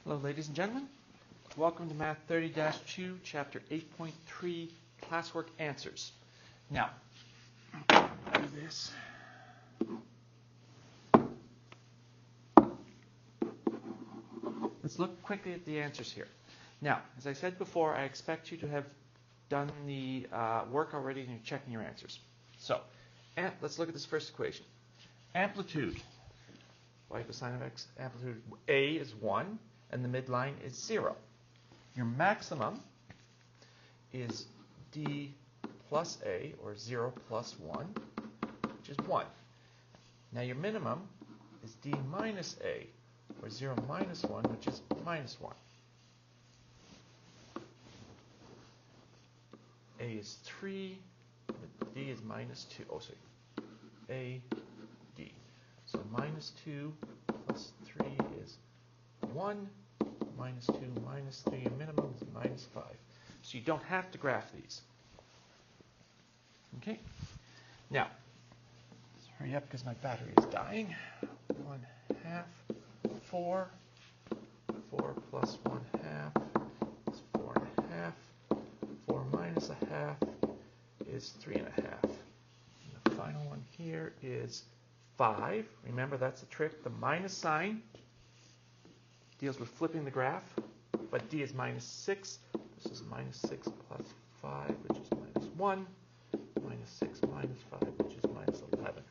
Hello, ladies and gentlemen. Welcome to Math 30-2, Chapter 8.3, Classwork Answers. Now, do this. Let's look quickly at the answers here. Now, as I said before, I expect you to have done the work already and you're checking your answers. So, let's look at this first equation. Amplitude, y equals sine of x, amplitude A is 1. And the midline is 0. Your maximum is d plus a, or 0 plus 1, which is 1. Now your minimum is d minus a, or 0 minus 1, which is minus 1. A is 3, but d is minus 2. Oh, sorry. A, d. So minus 2 plus 3 is 1, minus 2, minus 3, and minimum is minus 5. So you don't have to graph these. Okay? Now, let's hurry up because my battery is dying. 1/2, 4. 4 plus 1/2 is 4.5. 4 minus 1/2 is 3.5. And the final one here is 5. Remember, that's the trick. The minus sign deals with flipping the graph, but d is minus 6. This is minus 6 plus 5, which is minus 1. Minus 6 minus 5, which is minus 11.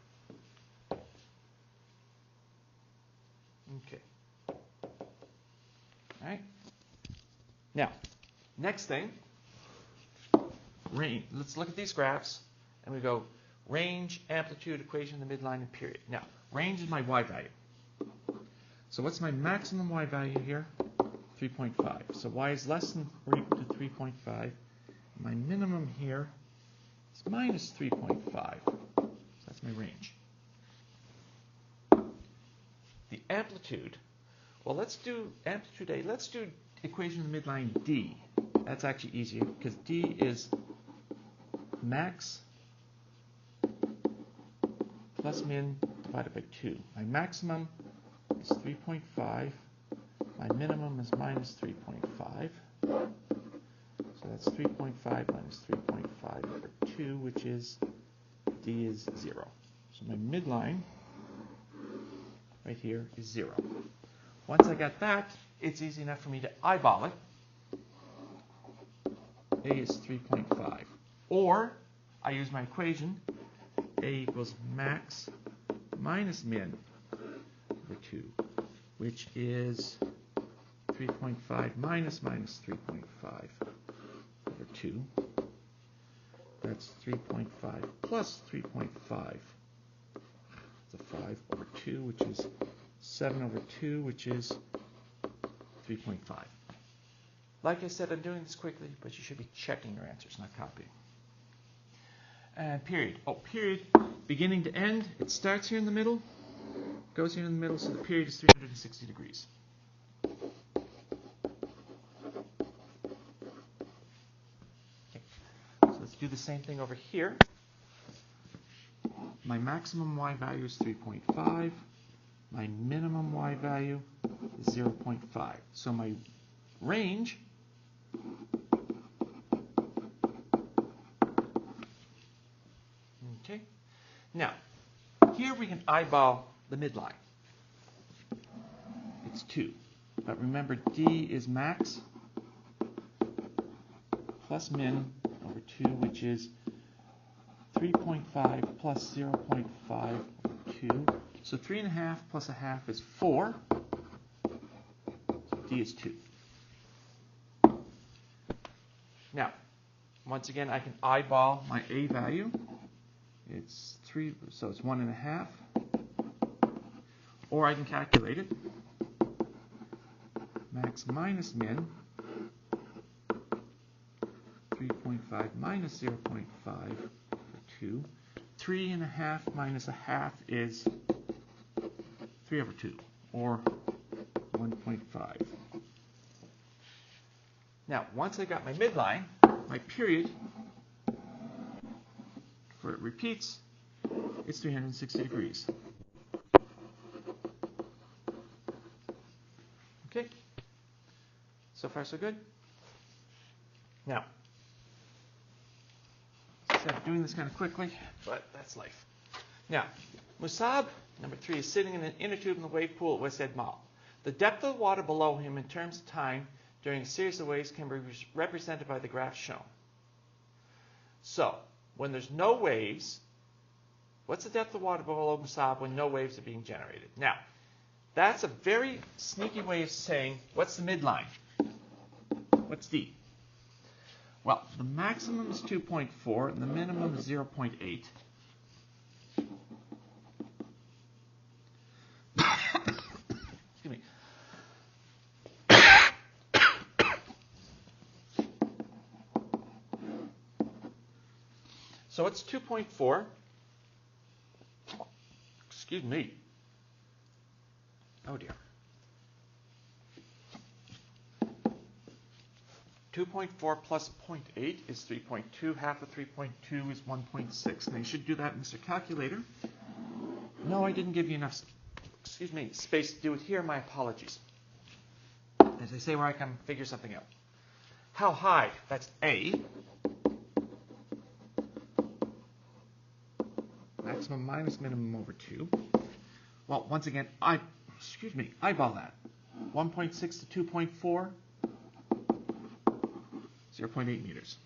Okay. All right. Now, next thing, range. Let's look at these graphs, and we go range, amplitude, equation, the midline, and period. Now, range is my y value. So what's my maximum y value here? 3.5. So y is less than or equal to 3.5. My minimum here is minus 3.5. So that's my range. The amplitude, well, let's do amplitude A. Let's do equation of the midline D. That's actually easier because D is max plus min divided by 2. My maximum is 3.5. My minimum is minus 3.5. So that's 3.5 minus 3.5 over 2, which is D is 0. So my midline right here is 0. Once I got that, it's easy enough for me to eyeball it. A is 3.5. Or I use my equation. A equals max minus min over 2, which is 3.5 minus 3.5 over 2. That's 3.5 plus 3.5. It's a 5 over 2, which is 7 over 2, which is 3.5. Like I said, I'm doing this quickly, but you should be checking your answers, not copying. And period. Oh, period. Beginning to end. It starts here in the middle, goes here in the middle, so the period is 360 degrees. Okay. So let's do the same thing over here. My maximum y value is 3.5. My minimum y value is 0.5. So my range okay. Now, here we can eyeball the midline. It's 2. But remember, D is max plus min over 2, which is 3.5 plus 0.5 over 2. So 3.5 plus 1/2 is 4. So D is 2. Now, once again, I can eyeball my A value. It's 3, so it's 1.5. Or I can calculate it. Max minus min, 3.5 minus 0.5 over 2. 3.5 minus 1/2 is 3 over 2, or 1.5. Now, once I got my midline, my period, where it repeats, it's 360 degrees. Okay? So far, so good? Now, instead of doing this kind of quickly, but that's life. Now, Musab, number 3, is sitting in an inner tube in the wave pool at West Ed Mall. The depth of the water below him in terms of time during a series of waves can be represented by the graph shown. So, when there's no waves, what's the depth of water below Musab when no waves are being generated? Now, that's a very sneaky way of saying, what's the midline? What's D? Well, the maximum is 2.4 and the minimum is 0.8. Excuse me. So it's 2.4. Excuse me. Oh dear. 2.4 plus 0.8 is 3.2. Half of 3.2 is 1.6. Now you should do that, Mr. Calculator. No, I didn't give you enough, space to do it here. My apologies. As I say, where I can figure something out. How high? That's A. Maximum minus minimum over 2. Well, once again, eyeball that. 1.6 to 2.4. 0.8 meters.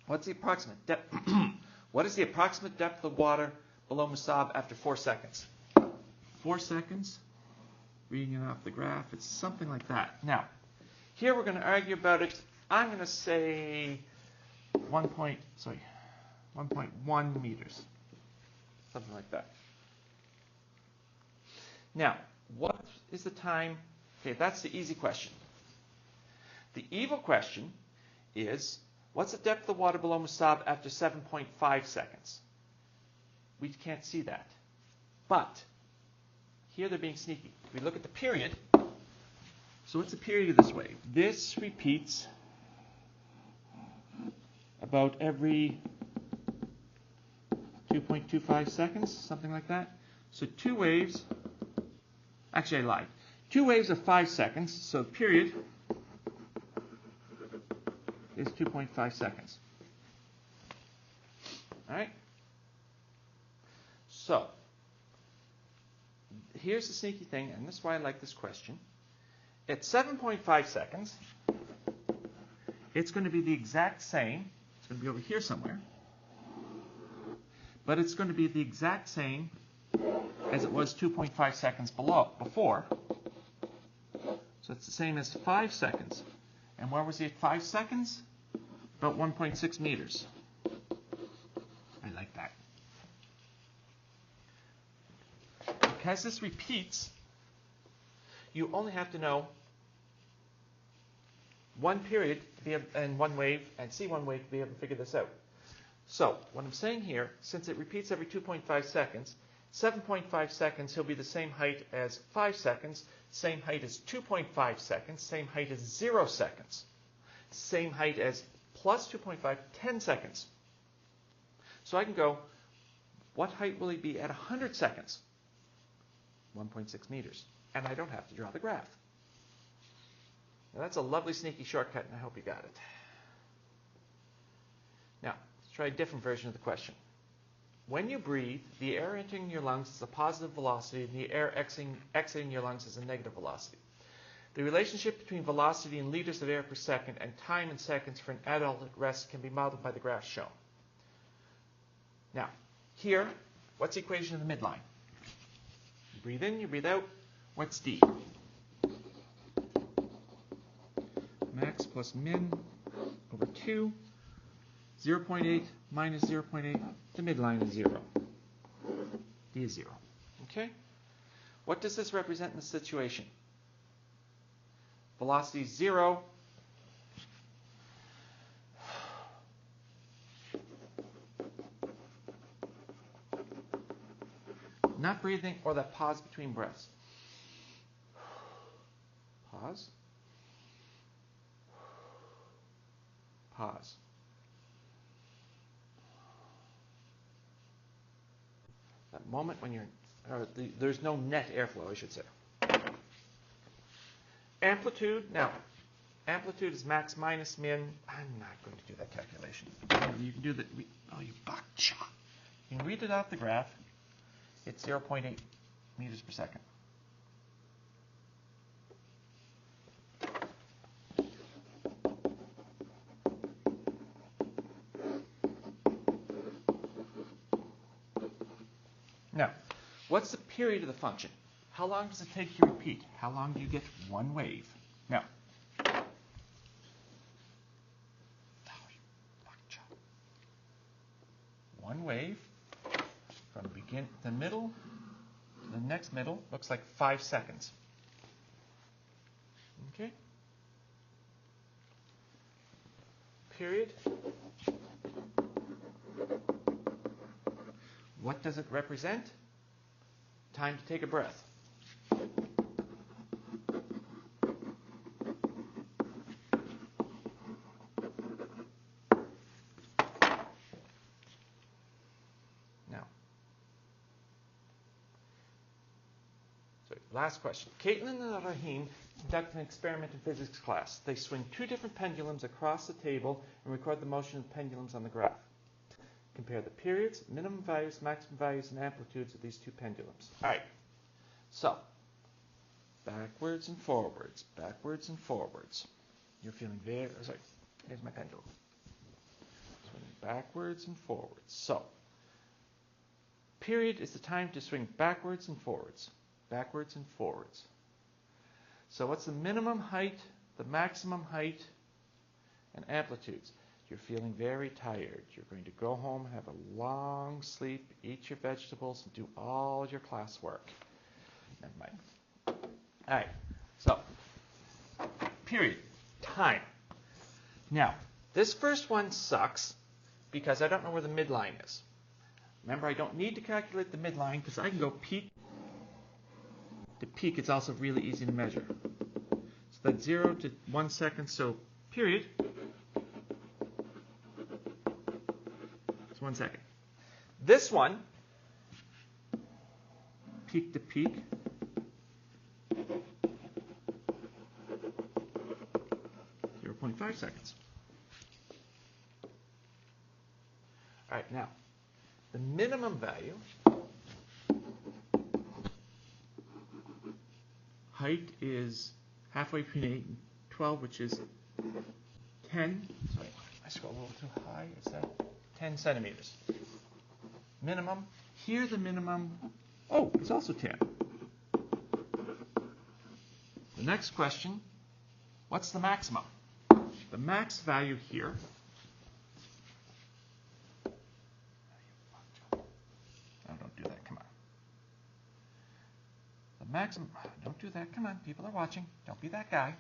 What's the approximate depth? What is the approximate depth of water below Musab after 4 seconds? 4 seconds. Reading it off the graph, it's something like that. Now, here we're going to argue about it. I'm going to say 1.1 meters. Something like that. Now, what is the time? Okay, that's the easy question. The evil question is, what's the depth of the water below Musab after 7.5 seconds? We can't see that. But here they're being sneaky. We look at the period. So what's the period of this wave? This repeats about every 2.25 seconds, something like that. So 2 waves. Actually, I lied. 2 waves of 5 seconds, so period is 2.5 seconds. All right? So, here's the sneaky thing, and this is why I like this question. At 7.5 seconds, it's going to be the exact same. It's going to be over here somewhere. But it's going to be the exact same as it was 2.5 seconds before. So it's the same as 5 seconds. And where was he at 5 seconds? About 1.6 meters. I like that. Because this repeats, you only have to know one period and one wave, and see one wave to be able to figure this out. So what I'm saying here, since it repeats every 2.5 seconds, 7.5 seconds, he'll be the same height as 5 seconds, same height as 2.5 seconds, same height as 0 seconds, same height as plus 2.5, 10 seconds. So I can go, what height will he be at 100 seconds? 1.6 meters. And I don't have to draw the graph. Now that's a lovely sneaky shortcut, and I hope you got it. Now, let's try a different version of the question. When you breathe, the air entering your lungs is a positive velocity, and the air exiting your lungs is a negative velocity. The relationship between velocity in liters of air per second and time in seconds for an adult at rest can be modeled by the graph shown. Now, here, what's the equation of the midline? You breathe in, you breathe out. What's D? Max plus min over 2. 0.8 minus 0.8, the midline is 0. D is 0. Okay? What does this represent in the situation? Velocity is 0. Not breathing or that pause between breaths. Pause. Pause. That moment when you're there's no net airflow, I should say. Amplitude, now, amplitude is max minus min. I'm not going to do that calculation. You can do that. Oh, you butcha. You can read it off the graph. It's 0.8 meters per second. Now, what's the period of the function? How long does it take to repeat? How long do you get one wave? Now, one wave from the middle to the next middle looks like 5 seconds. Okay? Period. What does it represent? Time to take a breath. Now, last question. Caitlin and Rahim conduct an experiment in physics class. They swing 2 different pendulums across the table and record the motion of pendulums on the graph. Compare the periods, minimum values, maximum values, and amplitudes of these 2 pendulums. All right. So, backwards and forwards, backwards and forwards. You're feeling very, sorry, here's my pendulum. Swinging backwards and forwards. So, period is the time to swing backwards and forwards. Backwards and forwards. So what's the minimum height, the maximum height, and amplitudes? You're feeling very tired. You're going to go home, have a long sleep, eat your vegetables, and do all your classwork. Never mind. All right. So, period. Time. Now, this first one sucks because I don't know where the midline is. Remember, I don't need to calculate the midline because I can go peak to peak. It's also really easy to measure. So that's 0 to 1 second. So period. It's 1 second. This one, peak to peak, .5 seconds. All right, now, the minimum value, height is halfway between 8 and 12, which is 10. Sorry, I scrolled a little too high. Is that 10 centimeters? Minimum. Here, the minimum, oh, it's also 10. The next question, what's the maximum? The max value here, oh, don't do that, come on. The maximum, don't do that, come on, people are watching, don't be that guy.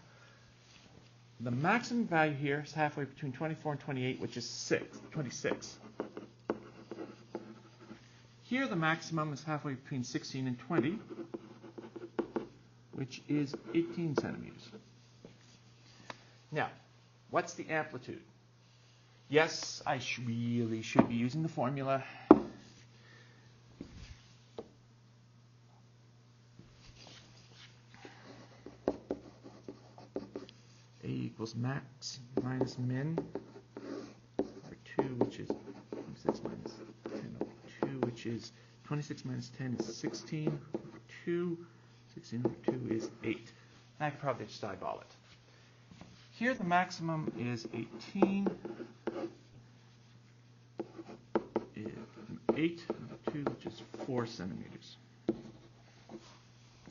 The maximum value here is halfway between 24 and 28, which is 26. Here the maximum is halfway between 16 and 20, which is 18 centimeters. Now, what's the amplitude? Yes, I really should be using the formula. A equals max minus min over 2, which is 26 minus 10 over 2, which is 26 minus 10 is 16 over 2. 16 over 2 is 8. I could probably just eyeball it. Here the maximum is 18. 8 over 2, which is 4 centimeters. All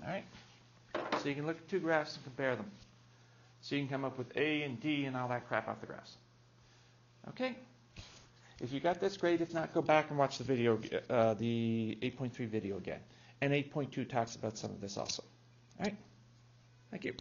right. So you can look at 2 graphs and compare them. So you can come up with A and D and all that crap off the graphs. Okay. If you got this, great. If not, go back and watch the video, the 8.3 video again. And 8.2 talks about some of this also. All right. Thank you.